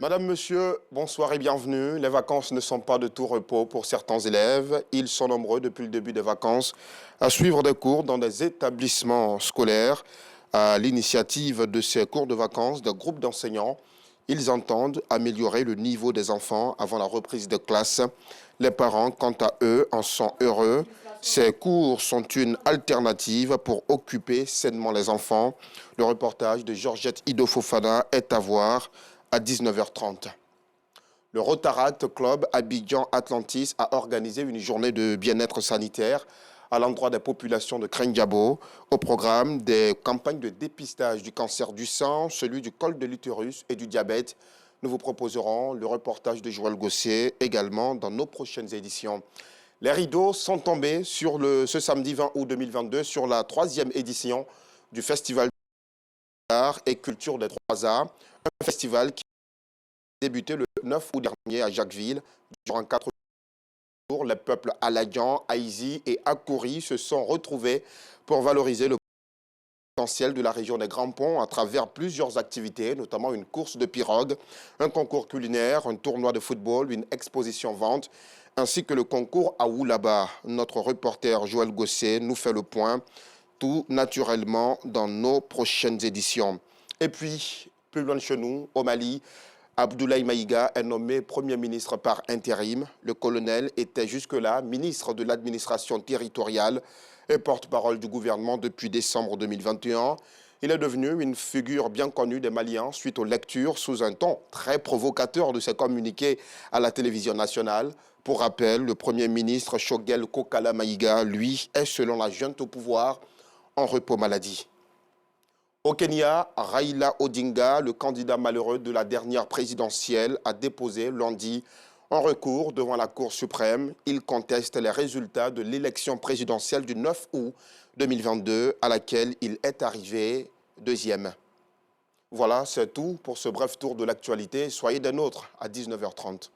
Madame, Monsieur, bonsoir et bienvenue. Les vacances ne sont pas de tout repos pour certains élèves. Ils sont nombreux depuis le début des vacances à suivre des cours dans des établissements scolaires. À l'initiative de ces cours de vacances, des groupes d'enseignants, ils entendent améliorer le niveau des enfants avant la reprise de classe. Les parents, quant à eux, en sont heureux. Ces cours sont une alternative pour occuper sainement les enfants. Le reportage de Georgette Ido-Fofana est à voir à 19h30. Le Rotaract Club Abidjan Atlantis a organisé une journée de bien-être sanitaire à l'endroit des populations de Krendiabo. Au programme, des campagnes de dépistage du cancer du sang, celui du col de l'utérus et du diabète. Nous vous proposerons le reportage de Joël Gossé également dans nos prochaines éditions. Les rideaux sont tombés sur ce samedi 20 août 2022 sur la 3e édition du Festival d'art et culture des Trois Arts, un festival qui a débuté le 9 août dernier à Jacquesville. Durant 4 jours, les peuples Aladjan, Haïzi et Akouri se sont retrouvés pour valoriser le potentiel de la région des Grands Ponts à travers plusieurs activités, notamment une course de pirogue, un concours culinaire, un tournoi de football, une exposition-vente, ainsi que le concours à Oulaba. Notre reporter Joël Gossé nous fait le point, tout naturellement dans nos prochaines éditions. Et puis, plus loin de chez nous, au Mali, Abdoulaye Maïga est nommé Premier ministre par intérim. Le colonel était jusque-là ministre de l'administration territoriale et porte-parole du gouvernement depuis décembre 2021. Il est devenu une figure bien connue des Maliens suite aux lectures sous un ton très provocateur de ses communiqués à la télévision nationale. Pour rappel, le Premier ministre Choguel Kokala Maïga, lui, est selon la junte au pouvoir en repos maladie. Au Kenya, Raila Odinga, le candidat malheureux de la dernière présidentielle, a déposé lundi un recours devant la Cour suprême. Il conteste les résultats de l'élection présidentielle du 9 août 2022 à laquelle il est arrivé deuxième. Voilà, c'est tout pour ce bref tour de l'actualité. Soyez des nôtres à 19h30.